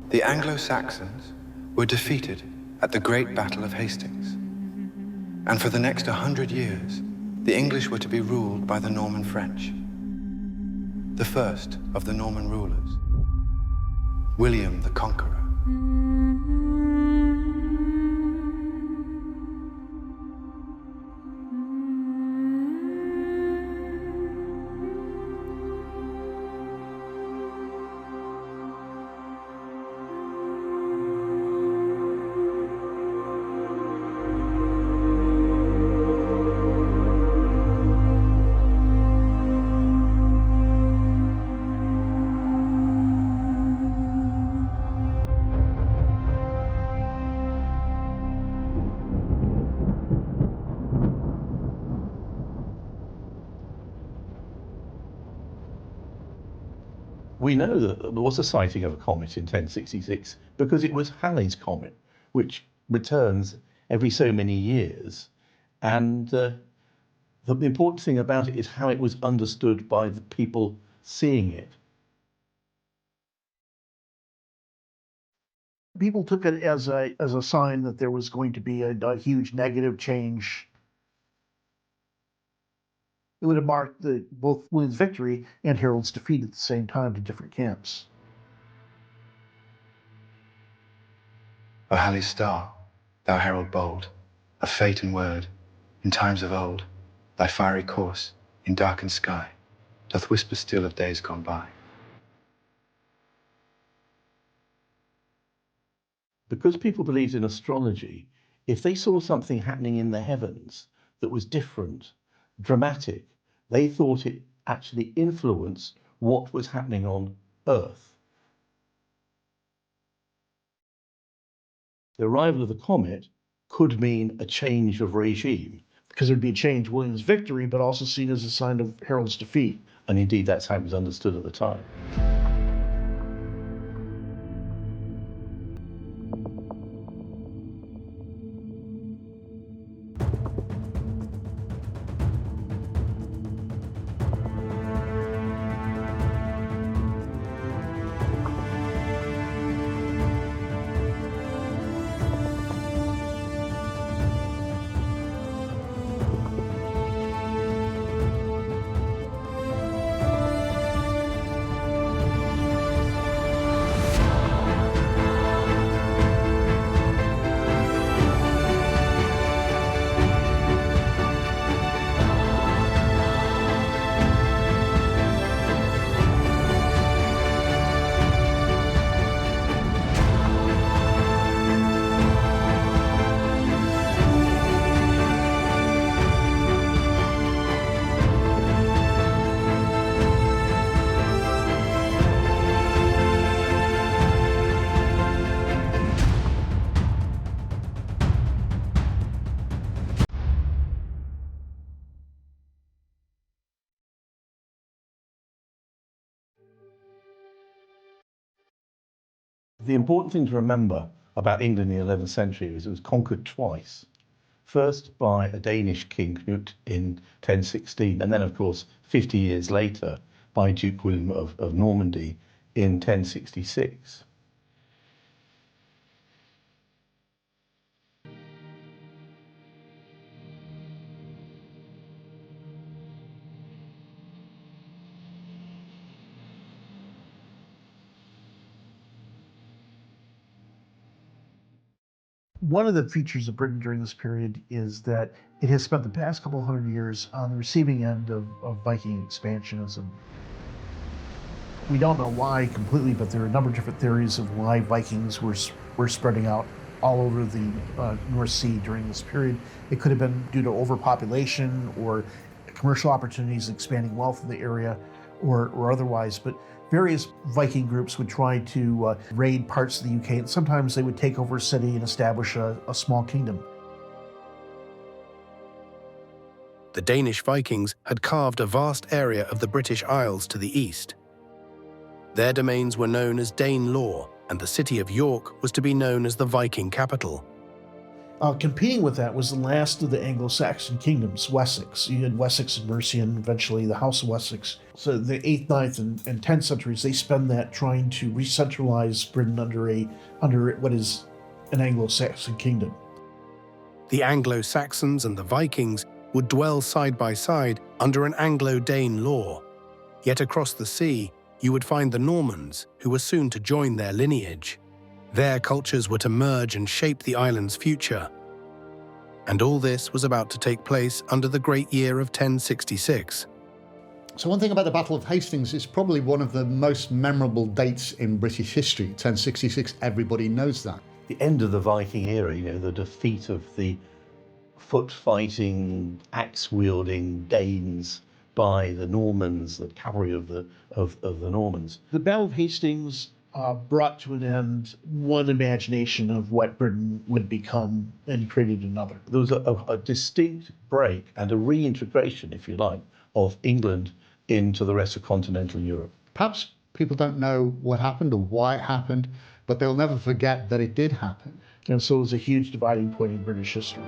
The Anglo-Saxons were defeated at the Great Battle of Hastings. And for the next 100 years, the English were to be ruled by the Norman French. The first of the Norman rulers, William the Conqueror. We know that there was a sighting of a comet in 1066 because it was Halley's Comet, which returns every so many years. And the important thing about it is how it was understood by the people seeing it. People took it as a sign that there was going to be a huge negative change. It would have marked both William's victory and Harold's defeat at the same time to different camps. O Halley's star, thou herald bold, of fate and word, in times of old, thy fiery course, in darkened sky, doth whisper still of days gone by. Because people believed in astrology, if they saw something happening in the heavens that was different, dramatic, they thought it actually influenced what was happening on Earth. The arrival of the comet could mean a change of regime. Because there'd be a change, William's victory, but also seen as a sign of Harold's defeat. And indeed, that's how it was understood at the time. The important thing to remember about England in the 11th century is it was conquered twice. First by a Danish king, Knut, in 1016, and then, of course, 50 years later by Duke William of Normandy in 1066. One of the features of Britain during this period is that it has spent the past couple hundred years on the receiving end of Viking expansionism. We don't know why completely, but there are a number of different theories of why Vikings were spreading out all over the North Sea during this period. It could have been due to overpopulation or commercial opportunities, expanding wealth in the area, or otherwise. But various Viking groups would try to raid parts of the UK, and sometimes they would take over a city and establish a small kingdom. The Danish Vikings had carved a vast area of the British Isles to the east. Their domains were known as Dane Law, and the city of York was to be known as the Viking capital. Competing with that was the last of the Anglo-Saxon kingdoms, Wessex. You had Wessex and Mercia, and eventually the House of Wessex. So the 8th, 9th, and 10th centuries, they spend that trying to re-centralize Britain under what is an Anglo-Saxon kingdom. The Anglo-Saxons and the Vikings would dwell side by side under an Anglo-Dane law. Yet across the sea, you would find the Normans, who were soon to join their lineage. Their cultures were to merge and shape the island's future. And all this was about to take place under the great year of 1066. So one thing about the Battle of Hastings is probably one of the most memorable dates in British history. 1066, everybody knows that. The end of the Viking era, the defeat of the foot-fighting, axe-wielding Danes by the Normans, the cavalry of the Normans. The Battle of Hastings brought to an end one imagination of what Britain would become and created another. There was a distinct break and a reintegration, if you like, of England into the rest of continental Europe. Perhaps people don't know what happened or why it happened, but they'll never forget that it did happen. And so it was a huge dividing point in British history.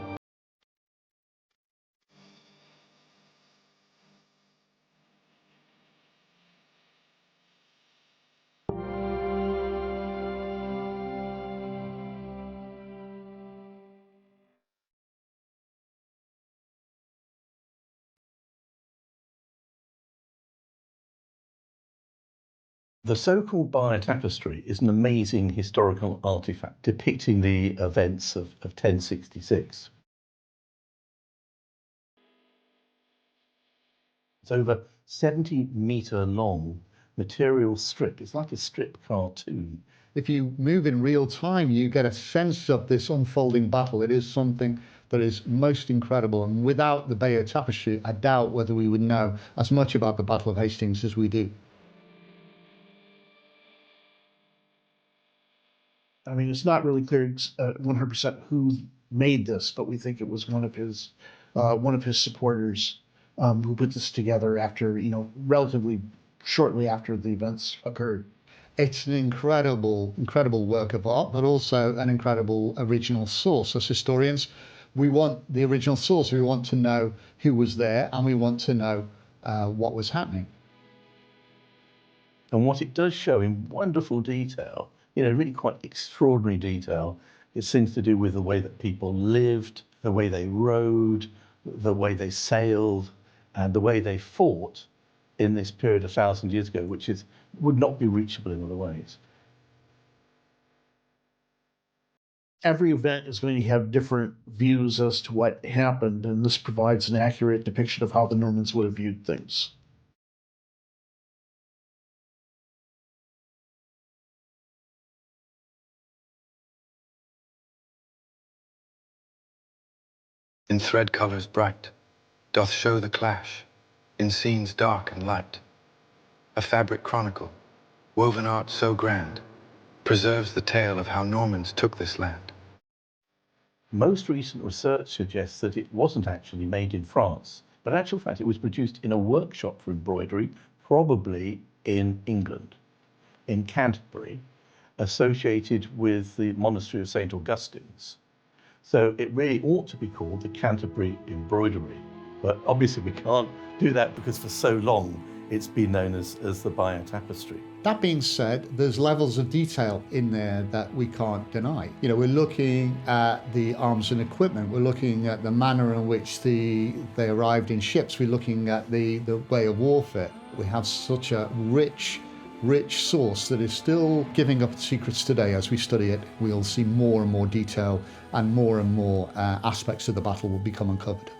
The so-called Bayeux Tapestry is an amazing historical artifact depicting the events of 1066. It's over 70-metre long material strip. It's like a strip cartoon. If you move in real time, you get a sense of this unfolding battle. It is something that is most incredible. And without the Bayeux Tapestry, I doubt whether we would know as much about the Battle of Hastings as we do. I mean, it's not really clear 100% who made this, but we think it was one of his supporters who put this together after, relatively shortly after the events occurred. It's an incredible work of art, but also an incredible original source. As historians, we want the original source. We want to know who was there, and we want to know what was happening. And what it does show in wonderful detail, really quite extraordinary detail, it seems to do with the way that people lived, the way they rode, the way they sailed, and the way they fought in this period 1,000 years ago, which would not be reachable in other ways. Every event is going to have different views as to what happened, and this provides an accurate depiction of how the Normans would have viewed things. In thread colours bright, doth show the clash, in scenes dark and light. A fabric chronicle, woven art so grand, preserves the tale of how Normans took this land. Most recent research suggests that it wasn't actually made in France, but in actual fact it was produced in a workshop for embroidery, probably in England, in Canterbury, associated with the monastery of St. Augustine's. So it really ought to be called the Canterbury embroidery, but obviously we can't do that because for so long it's been known as the Bayeux Tapestry. That being said, there's levels of detail in there that we can't deny. We're looking at the arms and equipment. We're looking at the manner in which they arrived in ships. We're looking at the way of warfare. We have such a rich source that is still giving up secrets today. As we study it, we'll see more and more detail, and more aspects of the battle will become uncovered.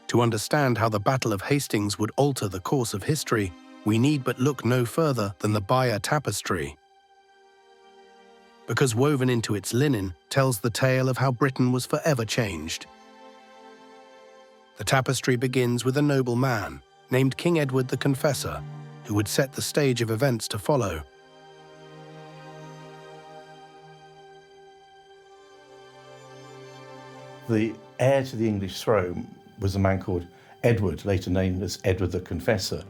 To understand how the Battle of Hastings would alter the course of history, we need but look no further than the Bayeux Tapestry. Because woven into its linen tells the tale of how Britain was forever changed. The tapestry begins with a noble man named King Edward the Confessor, who would set the stage of events to follow. The heir to the English throne was a man called Edward, later named as Edward the Confessor.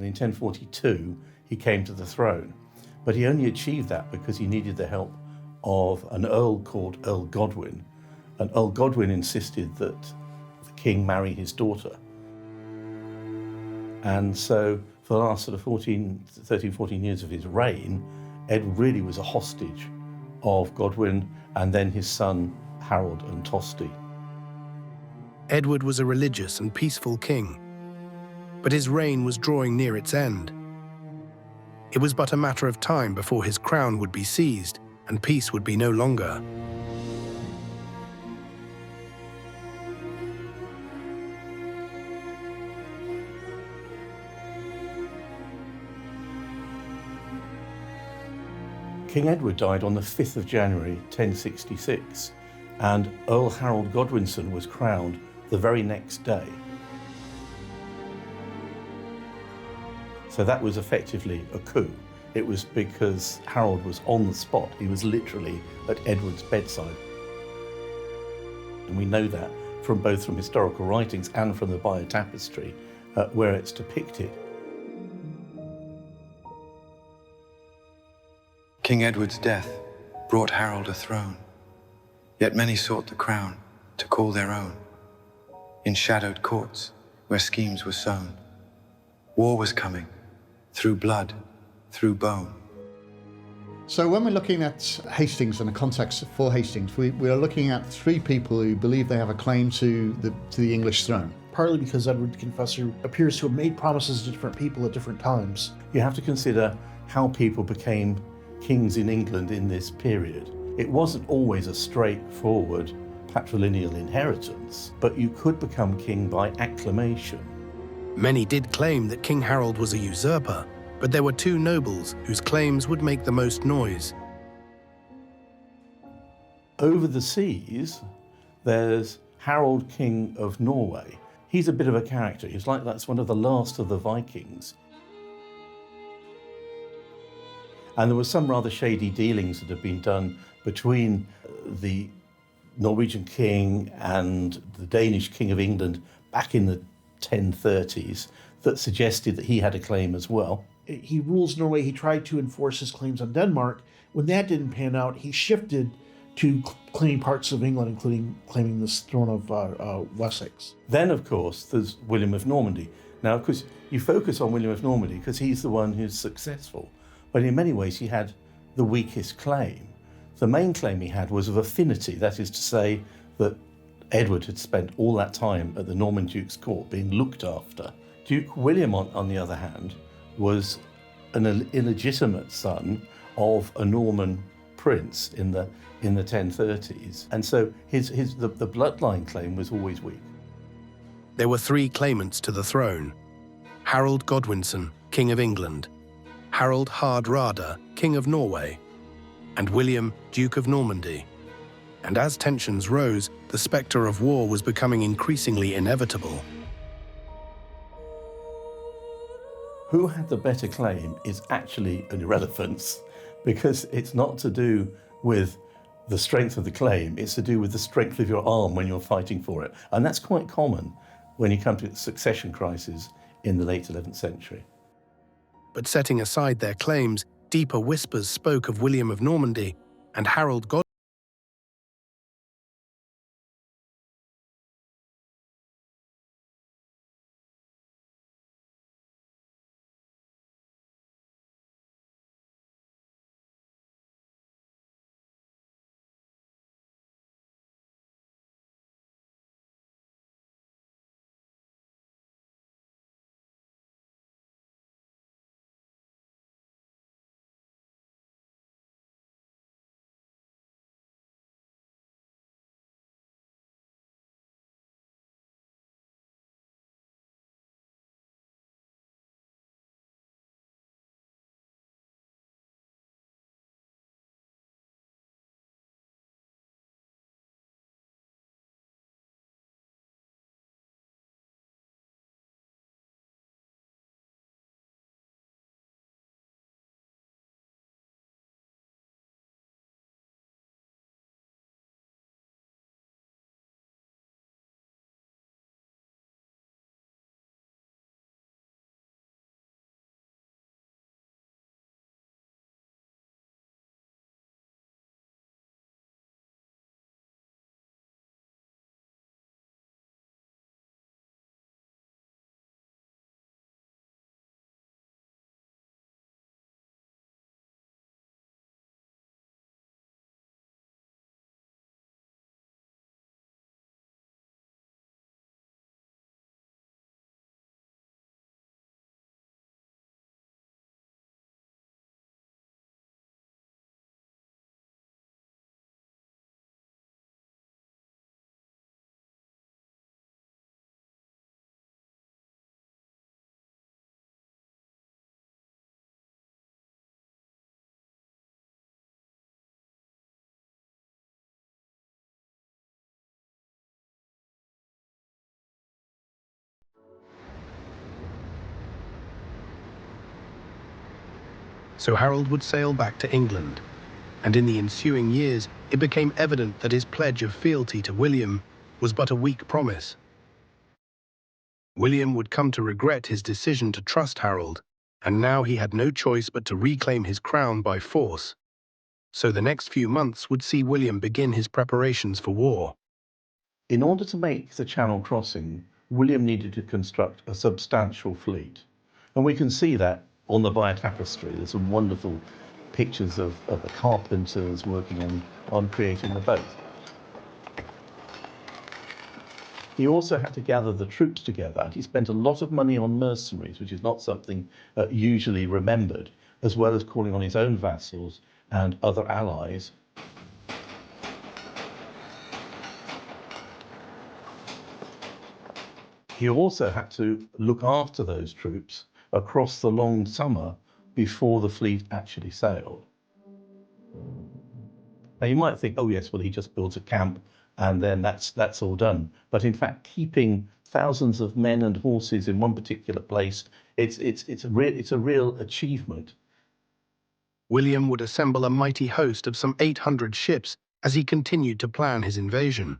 and in 1042 he came to the throne. But he only achieved that because he needed the help of an earl called Earl Godwin. And Earl Godwin insisted that the king marry his daughter. And so for the last sort of 13, 14 years of his reign, Edward really was a hostage of Godwin and then his son Harold and Tosti. Edward was a religious and peaceful king, but his reign was drawing near its end. It was but a matter of time before his crown would be seized and peace would be no longer. King Edward died on the 5th of January 1066, and Earl Harold Godwinson was crowned the very next day. So that was effectively a coup. It was because Harold was on the spot. He was literally at Edward's bedside. And we know that from both from historical writings and from the Bayeux Tapestry, where it's depicted. King Edward's death brought Harold a throne, yet many sought the crown to call their own. In shadowed courts where schemes were sown, war was coming, through blood, through bone. So when we're looking at Hastings and the context for Hastings, we are looking at three people who believe they have a claim to the English throne. Partly because Edward the Confessor appears to have made promises to different people at different times. You have to consider how people became kings in England in this period. It wasn't always a straightforward patrilineal inheritance, but you could become king by acclamation. Many did claim that King Harold was a usurper, but there were two nobles whose claims would make the most noise. Over the seas, there's Harold, King of Norway. He's a bit of a character. That's one of the last of the Vikings. And there were some rather shady dealings that have been done between the Norwegian king and the Danish king of England back in the 1030s that suggested that he had a claim as well. He rules Norway. He tried to enforce his claims on Denmark. When that didn't pan out, he shifted to claiming parts of England, including claiming the throne of Wessex. Then, of course, there's William of Normandy. Now, of course, you focus on William of Normandy because he's the one who's successful. But in many ways, he had the weakest claim. The main claim he had was of affinity, that is to say that Edward had spent all that time at the Norman Duke's court being looked after. Duke William, on the other hand, was an illegitimate son of a Norman prince in the 1030s. And so the bloodline claim was always weak. There were three claimants to the throne: Harold Godwinson, King of England, Harold Hardrada, King of Norway, and William, Duke of Normandy. And as tensions rose, the spectre of war was becoming increasingly inevitable. Who had the better claim is actually an irrelevance, because it's not to do with the strength of the claim, it's to do with the strength of your arm when you're fighting for it. And that's quite common when you come to succession crises in the late 11th century. But setting aside their claims, deeper whispers spoke of William of Normandy and Harold Godwinson So Harold would sail back to England, and in the ensuing years it became evident that his pledge of fealty to William was but a weak promise. William would come to regret his decision to trust Harold, and now he had no choice but to reclaim his crown by force. So the next few months would see William begin his preparations for war. In order to make the Channel crossing, William needed to construct a substantial fleet. And we can see that on the Bayeux Tapestry. There's some wonderful pictures of the carpenters working on creating the boat. He also had to gather the troops together. He spent a lot of money on mercenaries, which is not something usually remembered, as well as calling on his own vassals and other allies. He also had to look after those troops across the long summer before the fleet actually sailed. Now you might think, oh yes, well he just builds a camp and then that's all done. But in fact, keeping thousands of men and horses in one particular place, it's a real achievement. William would assemble a mighty host of some 800 ships as he continued to plan his invasion.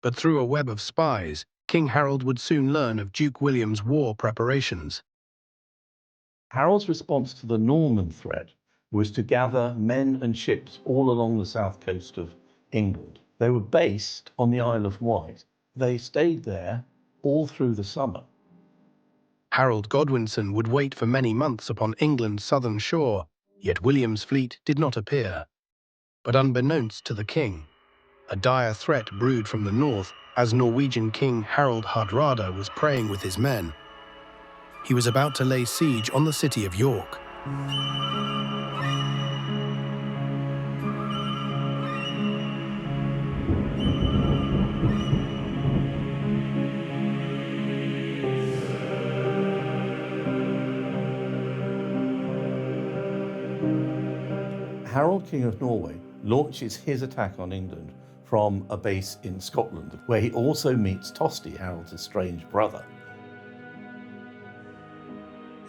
But through a web of spies, King Harold would soon learn of Duke William's war preparations. Harold's response to the Norman threat was to gather men and ships all along the south coast of England. They were based on the Isle of Wight. They stayed there all through the summer. Harold Godwinson would wait for many months upon England's southern shore, yet William's fleet did not appear. But unbeknownst to the king, a dire threat brewed from the north as Norwegian King Harald Hardrada was praying with his men. He was about to lay siege on the city of York. Harold, King of Norway, launches his attack on England from a base in Scotland, where he also meets Tosti, Harold's estranged brother.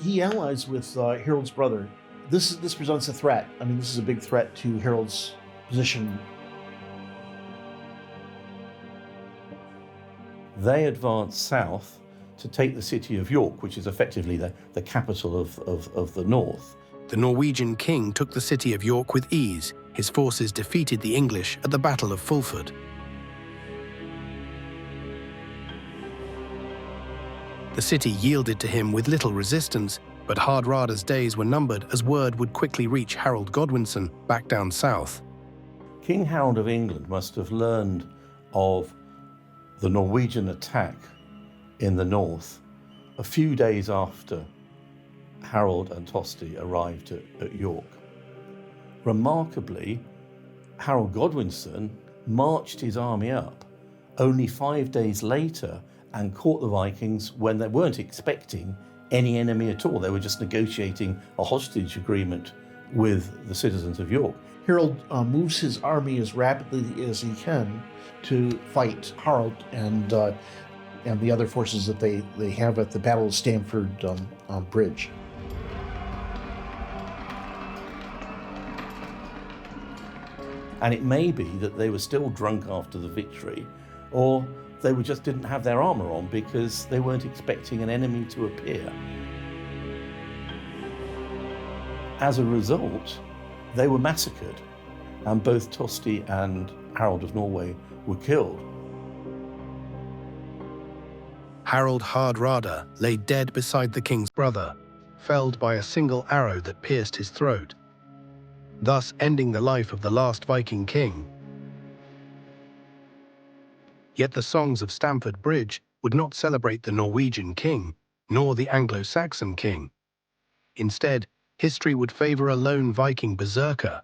He allies with Harold's brother. This presents a threat. I mean, this is a big threat to Harold's position. They advance south to take the city of York, which is effectively the capital of the north. The Norwegian king took the city of York with ease. His forces defeated the English at the Battle of Fulford. The city yielded to him with little resistance, but Hardrada's days were numbered as word would quickly reach Harold Godwinson back down south. King Harold of England must have learned of the Norwegian attack in the north a few days after Harold and Tosti arrived at York. Remarkably, Harold Godwinson marched his army up only 5 days later and caught the Vikings when they weren't expecting any enemy at all. They were just negotiating a hostage agreement with the citizens of York. Harold moves his army as rapidly as he can to fight Harold and the other forces that they have at the Battle of Stamford Bridge. And it may be that they were still drunk after the victory, or they just didn't have their armor on because they weren't expecting an enemy to appear. As a result, they were massacred, and both Tosti and Harold of Norway were killed. Harold Hardrada lay dead beside the king's brother, felled by a single arrow that pierced his throat, thus ending the life of the last Viking king. Yet the songs of Stamford Bridge would not celebrate the Norwegian king, nor the Anglo-Saxon king. Instead, history would favor a lone Viking berserker,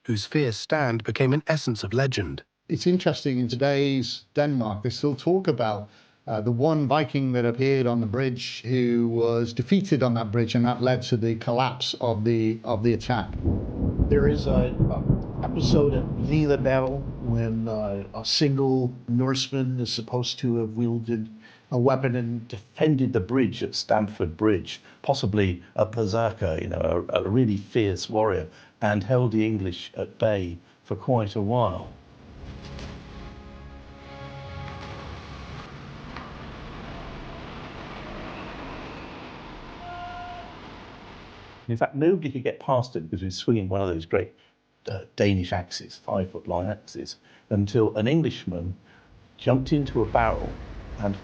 whose fierce stand became an essence of legend. It's interesting, in today's Denmark, they still talk about the one Viking that appeared on the bridge who was defeated on that bridge, and that led to the collapse of the attack. There is a episode at the beginning of the battle when a single Norseman is supposed to have wielded a weapon and defended the bridge at Stamford Bridge, possibly a berserker, a really fierce warrior, and held the English at bay for quite a while. In fact, nobody could get past it because he was swinging one of those great Danish axes, 5-foot long axes, until an Englishman jumped into a barrel and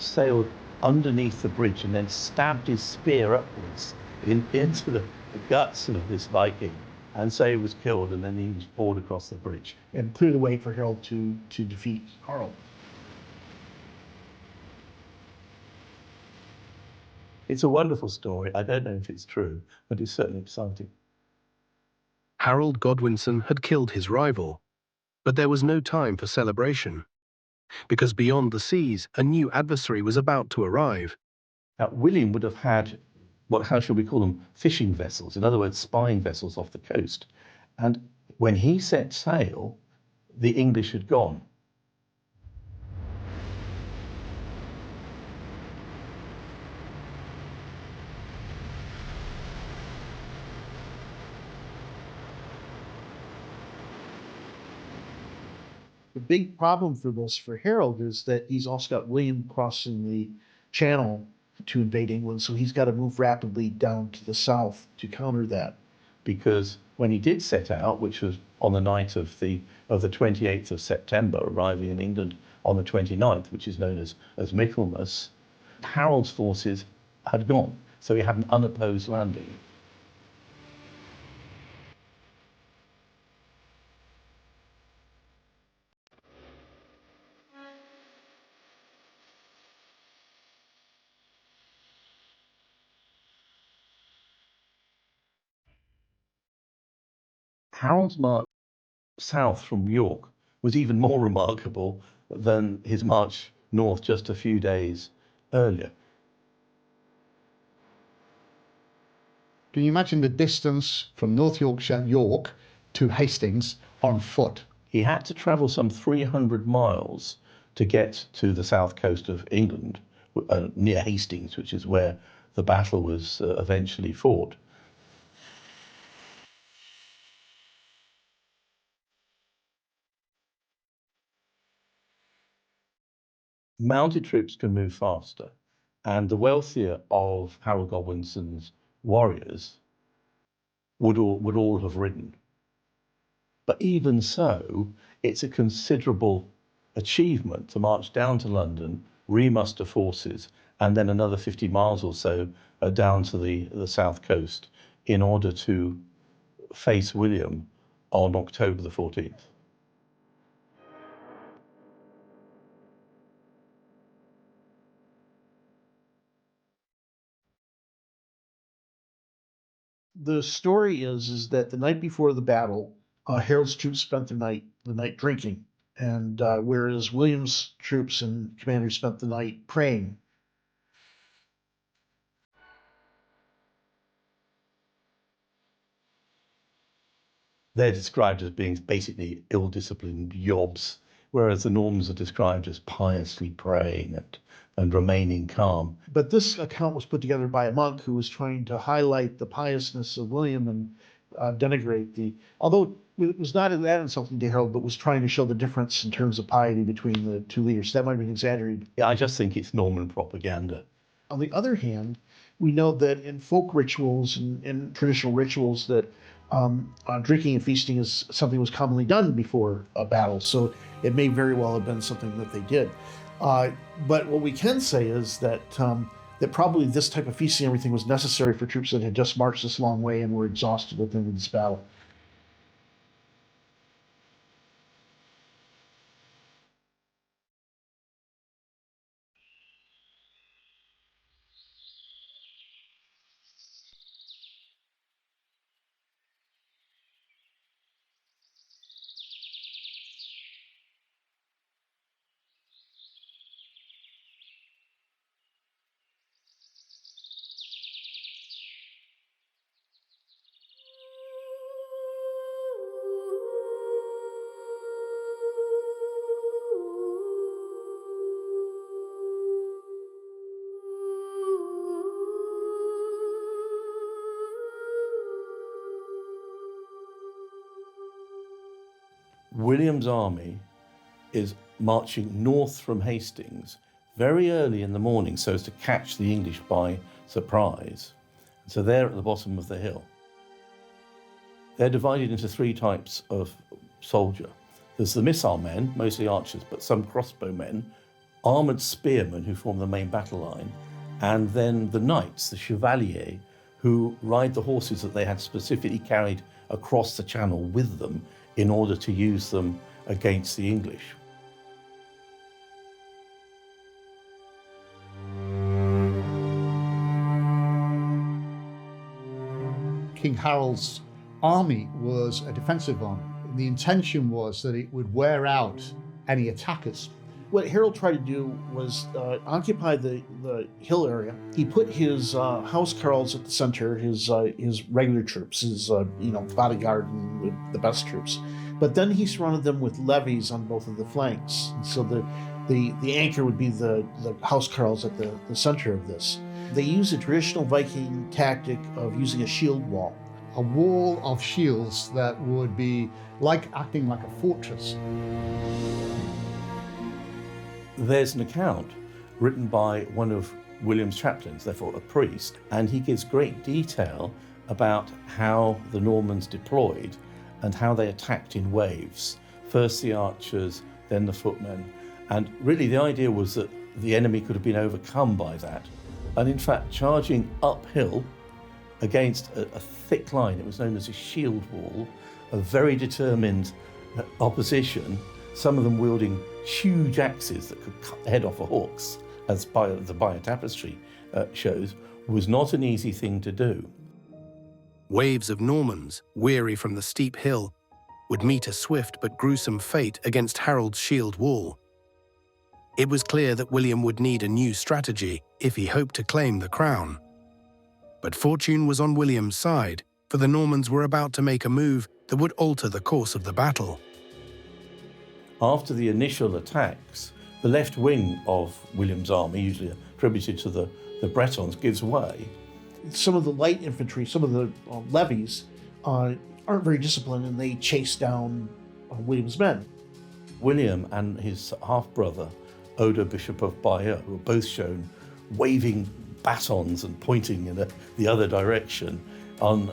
sailed underneath the bridge and then stabbed his spear upwards into the guts of this Viking. And so he was killed, and then he was poured across the bridge. and cleared the way for Harold to defeat Harold. It's a wonderful story. I don't know if it's true, but it's certainly exciting. Harold Godwinson had killed his rival, but there was no time for celebration, because beyond the seas, a new adversary was about to arrive. Now, William would have had, how shall we call them, fishing vessels, in other words, spying vessels off the coast. And when he set sail, the English had gone. The big problem for Harold is that he's also got William crossing the channel to invade England, so he's got to move rapidly down to the south to counter that. Because when he did set out, which was on the night of the 28th of September, arriving in England on the 29th, which is known as Michaelmas, Harold's forces had gone, so he had an unopposed landing. Harold's march south from York was even more remarkable than his march north just a few days earlier. Can you imagine the distance from North Yorkshire, York, to Hastings on foot? He had to travel some 300 miles to get to the south coast of England, near Hastings, which is where the battle was eventually fought. Mounted troops can move faster, and the wealthier of Harold Godwinson's warriors would all have ridden. But even so, it's a considerable achievement to march down to London, remuster forces, and then another 50 miles or so down to the south coast in order to face William on October the 14th. The story is that the night before the battle, Harold's troops spent the night drinking, and whereas William's troops and commanders spent the night praying. They're described as being basically ill-disciplined yobs, whereas the Normans are described as piously praying and remaining calm. But this account was put together by a monk who was trying to highlight the piousness of William and denigrate although it was not that insulting to Harold, but was trying to show the difference in terms of piety between the two leaders. That might have been exaggerated. Yeah, I just think it's Norman propaganda. On the other hand, we know that in folk rituals and in traditional rituals that drinking and feasting is something that was commonly done before a battle. So it may very well have been something that they did. But what we can say is that that probably this type of feasting and everything was necessary for troops that had just marched this long way and were exhausted at the end of this battle. William's army is marching north from Hastings very early in the morning so as to catch the English by surprise. So they're at the bottom of the hill. They're divided into three types of soldier. There's the missile men, mostly archers, but some crossbow men, armoured spearmen who form the main battle line, and then the knights, the chevaliers, who ride the horses that they had specifically carried across the channel with them in order to use them against the English. King Harold's army was a defensive army. The intention was that it would wear out any attackers. What Harold tried to do was occupy the hill area. He put his housecarls at the center, his regular troops, his bodyguard and the best troops. But then he surrounded them with levies on both of the flanks. And so the anchor would be the housecarls at the center of this. They used a traditional Viking tactic of using a shield wall. A wall of shields that would be acting like a fortress. There's an account written by one of William's chaplains, therefore a priest, and he gives great detail about how the Normans deployed and how they attacked in waves. First the archers, then the footmen. And really the idea was that the enemy could have been overcome by that. And in fact, charging uphill against a thick line, it was known as a shield wall, of very determined opposition, some of them wielding huge axes that could cut the head off a hawk's, as the Bayeux Tapestry shows, was not an easy thing to do. Waves of Normans, weary from the steep hill, would meet a swift but gruesome fate against Harold's shield wall. It was clear that William would need a new strategy if he hoped to claim the crown. But fortune was on William's side, for the Normans were about to make a move that would alter the course of the battle. After the initial attacks, the left wing of William's army, usually attributed to the Bretons, gives way. Some of the light infantry, some of the levies, aren't very disciplined, and they chase down William's men. William and his half-brother, Odo, Bishop of Bayeux, were both shown waving batons and pointing in the other direction on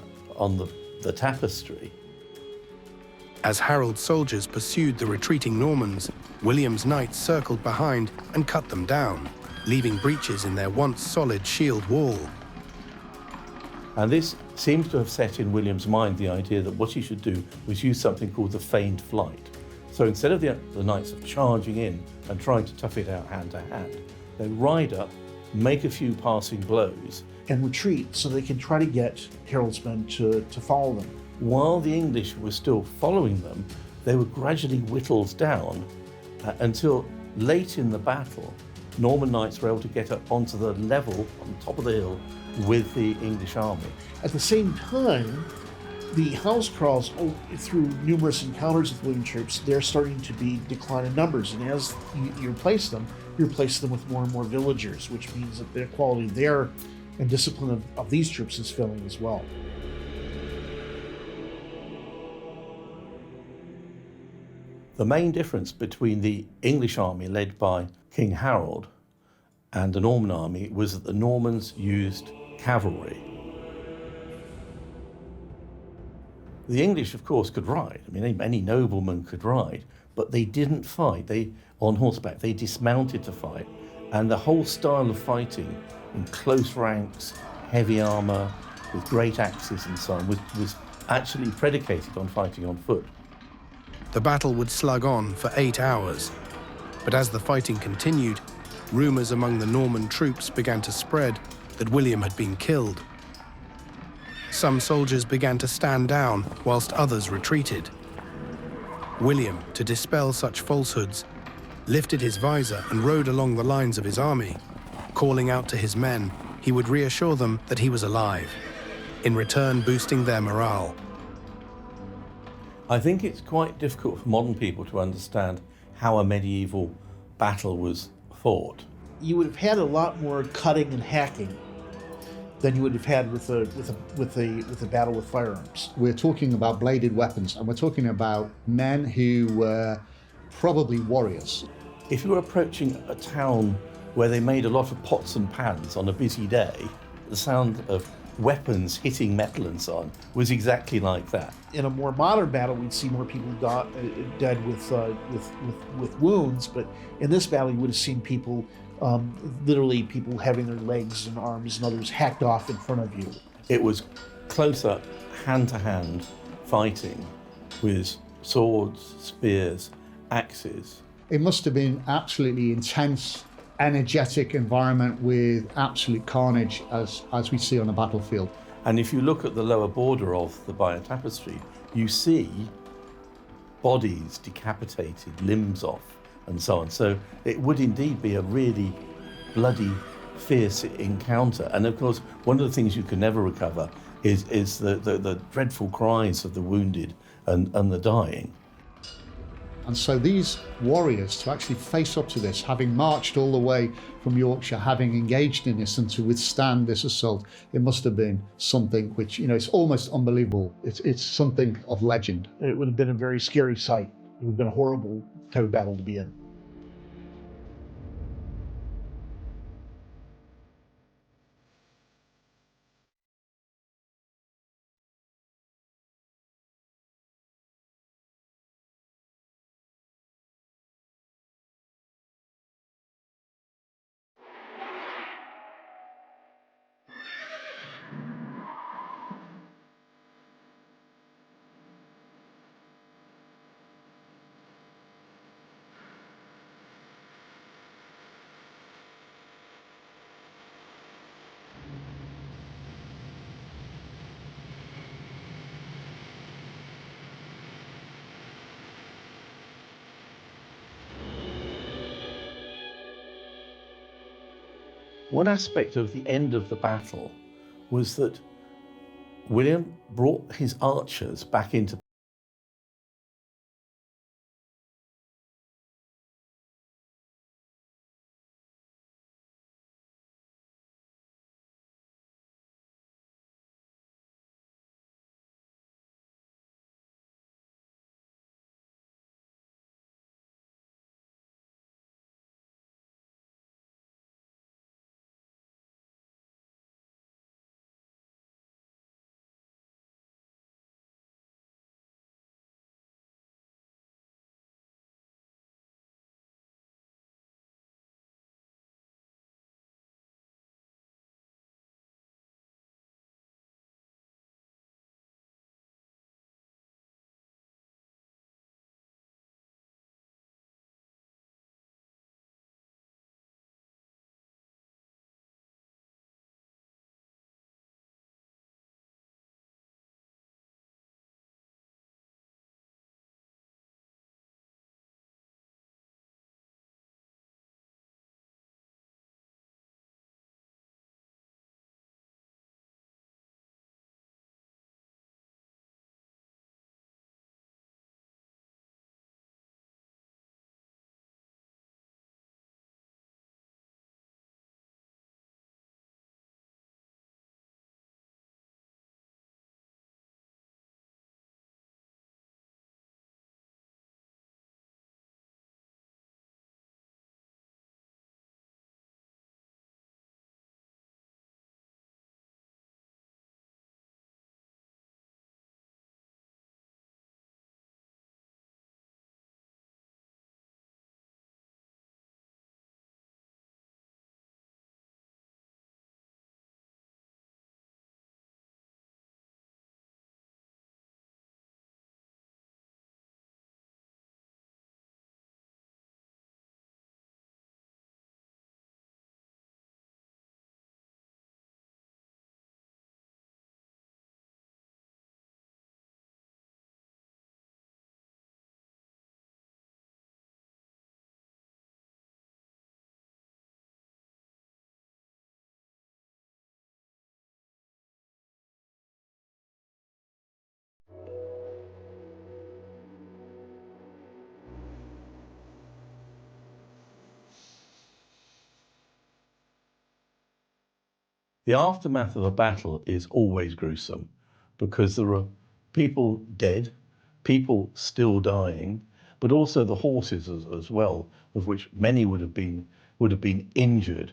the tapestry. As Harold's soldiers pursued the retreating Normans, William's knights circled behind and cut them down, leaving breaches in their once solid shield wall. And this seems to have set in William's mind the idea that what he should do was use something called the feigned flight. So instead of the knights charging in and trying to tough it out hand to hand, they ride up, make a few passing blows, and retreat so they can try to get Harold's men to follow them. While the English were still following them, they were gradually whittled down until late in the battle, Norman knights were able to get up onto the level on top of the hill with the English army. At the same time, the housecarls, through numerous encounters with William troops, they're starting to be decline in numbers. And as you replace them with more and more villagers, which means that the quality there and discipline of these troops is failing as well. The main difference between the English army led by King Harold and the Norman army was that the Normans used cavalry. The English, of course, could ride. I mean, any nobleman could ride, but they didn't fight. On horseback, they dismounted to fight. And the whole style of fighting, in close ranks, heavy armor, with great axes and so on, was actually predicated on fighting on foot. The battle would slug on for 8 hours, but as the fighting continued, rumors among the Norman troops began to spread that William had been killed. Some soldiers began to stand down whilst others retreated. William, to dispel such falsehoods, lifted his visor and rode along the lines of his army. Calling out to his men, he would reassure them that he was alive, in return boosting their morale. I think it's quite difficult for modern people to understand how a medieval battle was fought. You would have had a lot more cutting and hacking. than you would have had with a battle with firearms. We're talking about bladed weapons, and we're talking about men who were probably warriors. If you were approaching a town where they made a lot of pots and pans on a busy day, the sound of weapons hitting metal and so on was exactly like that. In a more modern battle, we'd see more people dead with wounds, but in this battle, you would have seen people, literally people having their legs and arms and others hacked off in front of you. It was close-up, hand-to-hand fighting with swords, spears, axes. It must have been absolutely intense, energetic environment with absolute carnage as we see on a battlefield. And if you look at the lower border of the Bayeux Tapestry, you see bodies decapitated, limbs off, and so on. So it would indeed be a really bloody, fierce encounter. And of course, one of the things you can never recover is the dreadful cries of the wounded and the dying. And so these warriors, to actually face up to this, having marched all the way from Yorkshire, having engaged in this, and to withstand this assault, it must have been something which, it's almost unbelievable. It's something of legend. It would have been a very scary sight. It would have been a horrible type of battle to be in. One aspect of the end of the battle was that William brought his archers back into The aftermath of a battle is always gruesome because there are people dead, people still dying, but also the horses as well, of which many would have been injured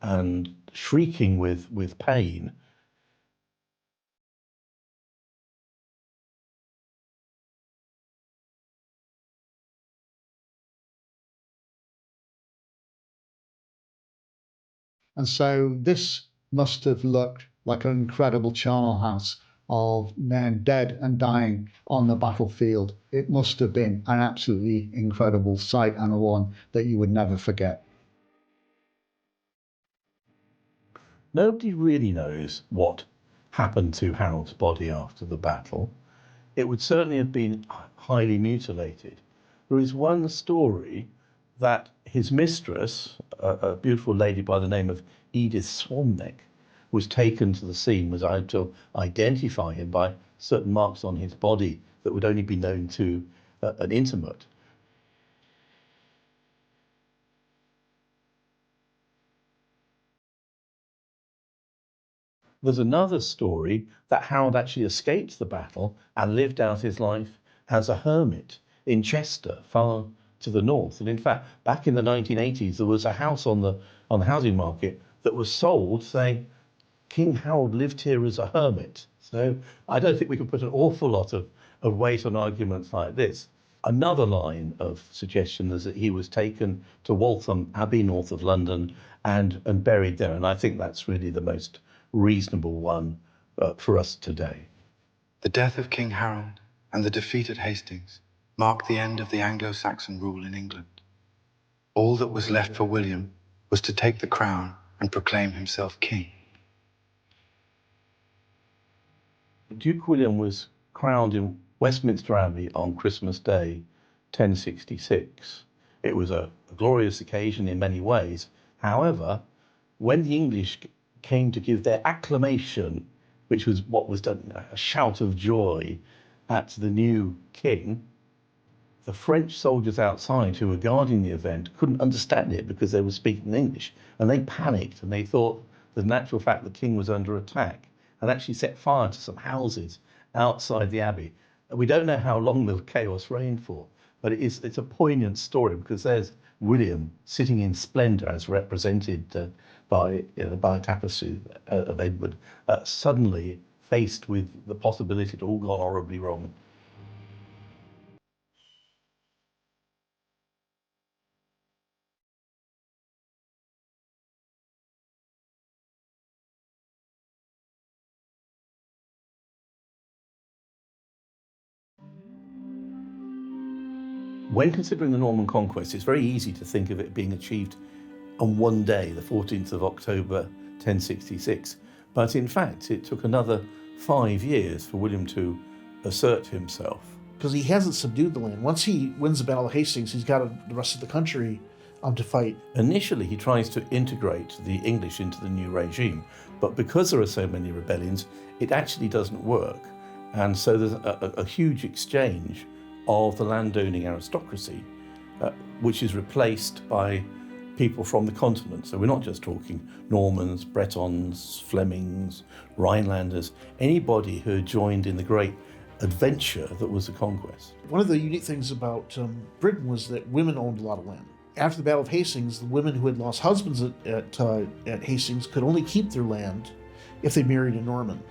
and shrieking with pain. And so this must have looked like an incredible charnel house of men dead and dying on the battlefield. It must have been an absolutely incredible sight, and one that you would never forget. Nobody really knows what happened to Harold's body after the battle. It would certainly have been highly mutilated. There is one story that his mistress, a beautiful lady by the name of Edith Swanneck, was taken to the scene, was able to identify him by certain marks on his body that would only be known to an intimate. There's another story that Harold actually escaped the battle and lived out his life as a hermit in Chester, far to the north. And in fact, back in the 1980s, there was a house on the housing market that was sold saying King Harold lived here as a hermit. So I don't think we can put an awful lot of weight on arguments like this. Another line of suggestion is that he was taken to Waltham Abbey, north of London, and buried there. And I think that's really the most reasonable one for us today. The death of King Harold and the defeat at Hastings marked the end of the Anglo-Saxon rule in England. All that was left for William was to take the crown and proclaim himself king. Duke William was crowned in Westminster Abbey on Christmas Day, 1066. It was a glorious occasion in many ways. However, when the English came to give their acclamation, which was what was done, a shout of joy at the new king, the French soldiers outside who were guarding the event couldn't understand it because they were speaking English, and they panicked and they thought the natural fact the king was under attack and actually set fire to some houses outside the abbey. We don't know how long the chaos reigned for, but it's a poignant story because there's William sitting in splendour as represented by tapestry of Edward, suddenly faced with the possibility it all gone horribly wrong. When considering the Norman conquest, it's very easy to think of it being achieved on one day, the 14th of October, 1066. But in fact, it took another 5 years for William to assert himself. Because he hasn't subdued the land. Once he wins the Battle of Hastings, he's got the rest of the country to fight. Initially, he tries to integrate the English into the new regime, but because there are so many rebellions, it actually doesn't work. And so there's a huge exchange of the landowning aristocracy, which is replaced by people from the continent. So we're not just talking Normans, Bretons, Flemings, Rhinelanders, anybody who had joined in the great adventure that was the conquest. One of the unique things about Britain was that women owned a lot of land. After the Battle of Hastings, the women who had lost husbands at Hastings could only keep their land if they married a Norman.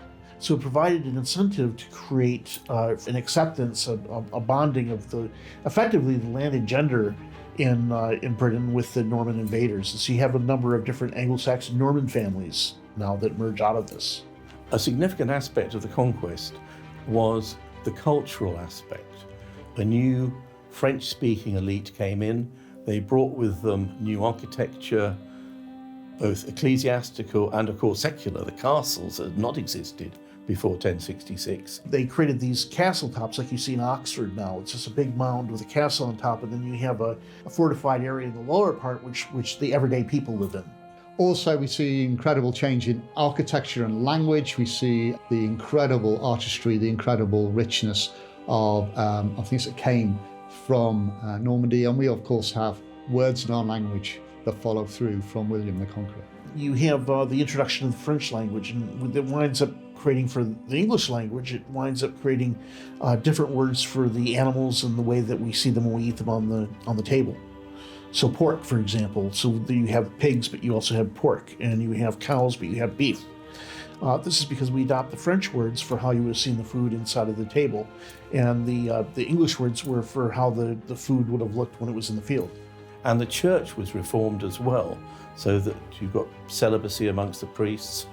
So it provided an incentive to create an acceptance, a bonding of effectively the landed gender in Britain with the Norman invaders. And so you have a number of different Anglo-Saxon Norman families now that emerge out of this. A significant aspect of the conquest was the cultural aspect. A new French-speaking elite came in. They brought with them new architecture, both ecclesiastical and, of course, secular. The castles had not existed before 1066. They created these castle tops like you see in Oxford now. It's just a big mound with a castle on top, and then you have a fortified area in the lower part which the everyday people live in. Also, we see incredible change in architecture and language. We see the incredible artistry, the incredible richness of things that came from Normandy. And we, of course, have words in our language that follow through from William the Conqueror. you have the introduction of the French language, and it winds up creating for the English language, it winds up creating different words for the animals and the way that we see them when we eat them on the table. So pork, for example, so you have pigs, but you also have pork, and you have cows, but you have beef. This is because we adopt the French words for how you would have seen the food inside of the table, and the English words were for how the food would have looked when it was in the field. And the church was reformed as well, so that you've got celibacy amongst the priests,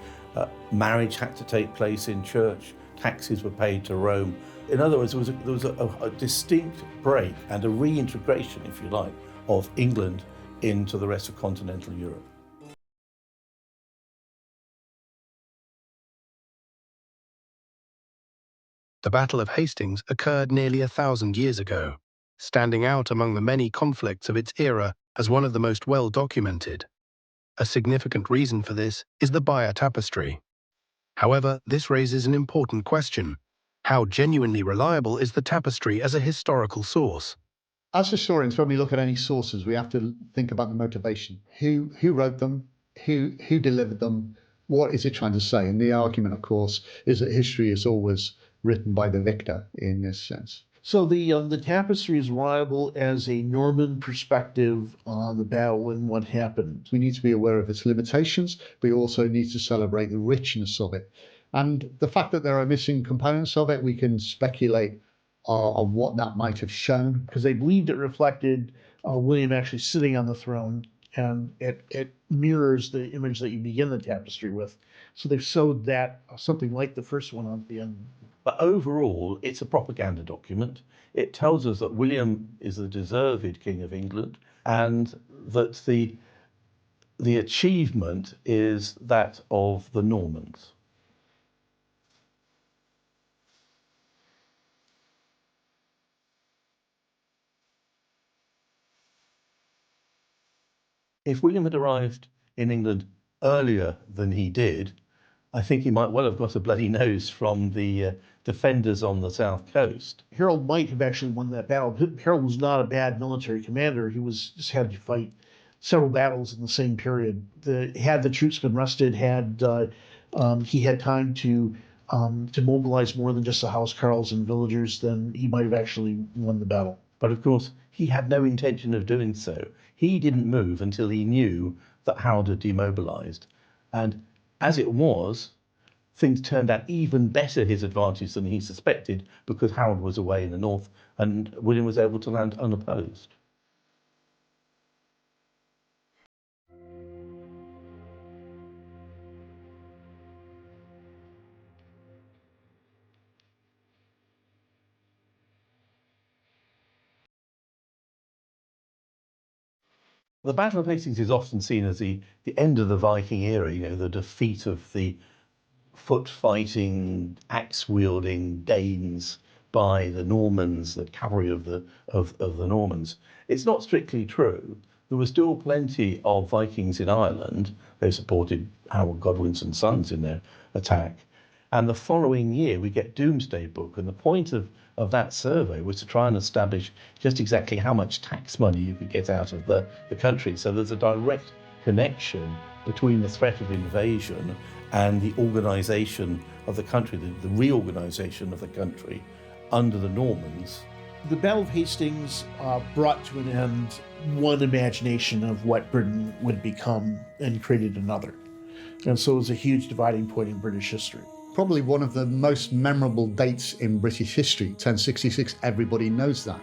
marriage had to take place in church, taxes were paid to Rome. In other words, there was a distinct break and a reintegration, if you like, of England into the rest of continental Europe. The Battle of Hastings occurred nearly 1,000 years ago, standing out among the many conflicts of its era as one of the most well documented. A significant reason for this is the Bayeux Tapestry. However, this raises an important question. How genuinely reliable is the tapestry as a historical source? As historians, when we look at any sources, we have to think about the motivation. Who wrote them? Who delivered them? What is it trying to say? And the argument, of course, is that history is always written by the victor in this sense. So the tapestry is reliable as a Norman perspective on the battle and what happened. We need to be aware of its limitations. We also need to celebrate the richness of it. And the fact that there are missing components of it, we can speculate on what that might have shown. Because they believed it reflected William actually sitting on the throne, and it mirrors the image that you begin the tapestry with. So they've sewed that, something like the first one, on the end. But overall, it's a propaganda document. It tells us that William is the deserved King of England, and that the achievement is that of the Normans. If William had arrived in England earlier than he did, I think he might well have got a bloody nose from the defenders on the south coast. Harold might have actually won that battle. Harold was not a bad military commander. He just had to fight several battles in the same period. Had the troops been rested, he had time to mobilize more than just the housecarls and villagers, then he might have actually won the battle. But of course, he had no intention of doing so. He didn't move until he knew that Harold had demobilized. And as it was, things turned out even better his advantage than he suspected, because Harold was away in the north and William was able to land unopposed. The Battle of Hastings is often seen as the end of the Viking era, the defeat of the foot-fighting, axe-wielding Danes by the Normans, the cavalry of the Normans. It's not strictly true. There were still plenty of Vikings in Ireland. They supported Harold Godwinson's sons in their attack. And the following year, we get Domesday Book, and the point of that survey was to try and establish just exactly how much tax money you could get out of the country. So there's a direct connection between the threat of invasion and the organisation of the country, the reorganisation of the country under the Normans. The Battle of Hastings brought to an end one imagination of what Britain would become and created another. And so it was a huge dividing point in British history. Probably one of the most memorable dates in British history, 1066, everybody knows that.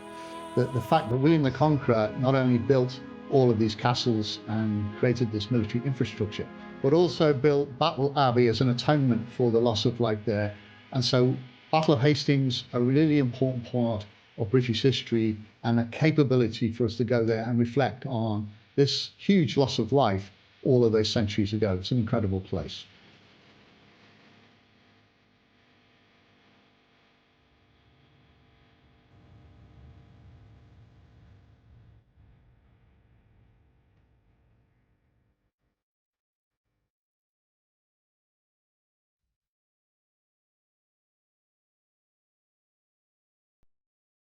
The fact that William the Conqueror not only built all of these castles and created this military infrastructure, but also built Battle Abbey as an atonement for the loss of life there. And so Battle of Hastings, a really important part of British history and a capability for us to go there and reflect on this huge loss of life all of those centuries ago. It's an incredible place.